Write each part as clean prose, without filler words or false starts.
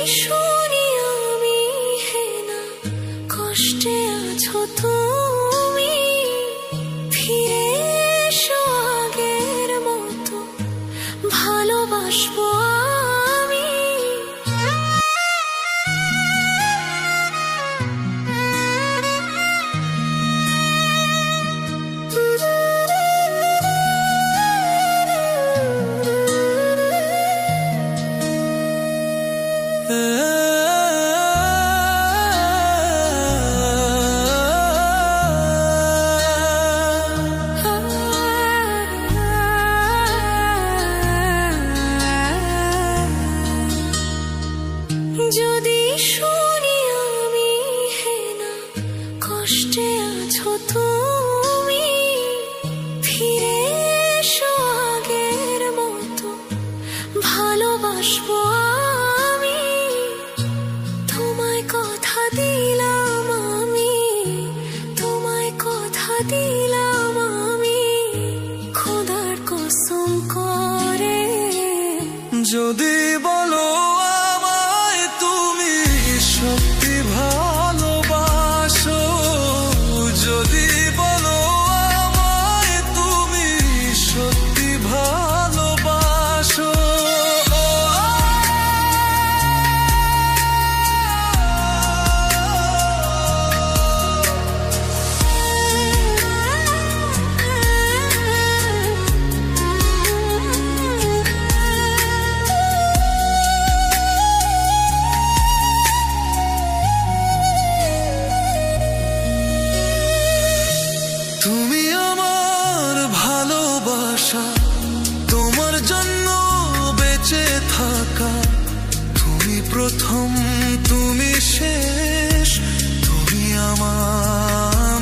শুনি আমি হে না কষ্টে আছো তুমি, ফিরে এসো আগের মতো ভালোবাসবো আমি। যদি শুনি আমি হে না কষ্টে আছো তুমি, ফিরে এসো আগের মতো ভালোবাসবো আমি। তোমায় কথা দিলাম আমি, তোমায় কথা দিলাম আমি, খোদার কসম করে। যদি বলো আমায় তুমি সত্যি ভালোবাসো, যদি বলো আমায় তুমি সত্যি ভালোবাসো, তুমি আমার ভালোবাসা, তোমার জন্য বেঁচে থাকা, তুমি প্রথম তুমি শেষ, তুমি আমার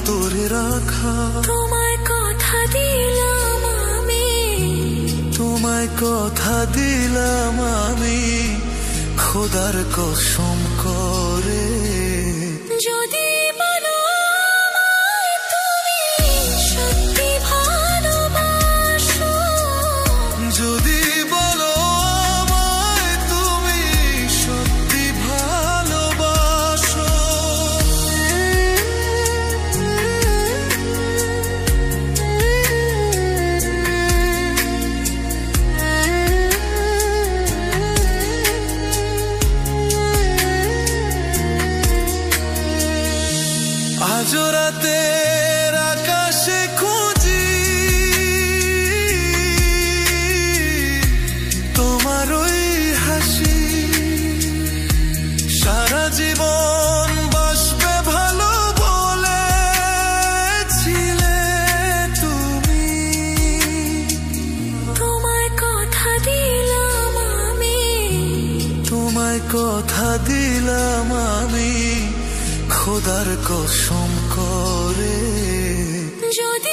তোরে রাখা। তোমায় কথা দিলাম আমি, তোমায় কথা দিলাম আমি, খোদার কসম করে। যদি বলো আমায় তুমি সত্যি ভালোবাসো, যদি বলো আমায় তুমি সত্যি ভালোবাসো, আজ রাতের আকাশে খুঁজি তোমার ওই হাসি, সারা জীবন বাসবে ভালো বলেছিলে তুমি। তোমায় কথা দিলাম আমি, তোমায় কথা দিলাম আমি, খোদার কসম করে। যদি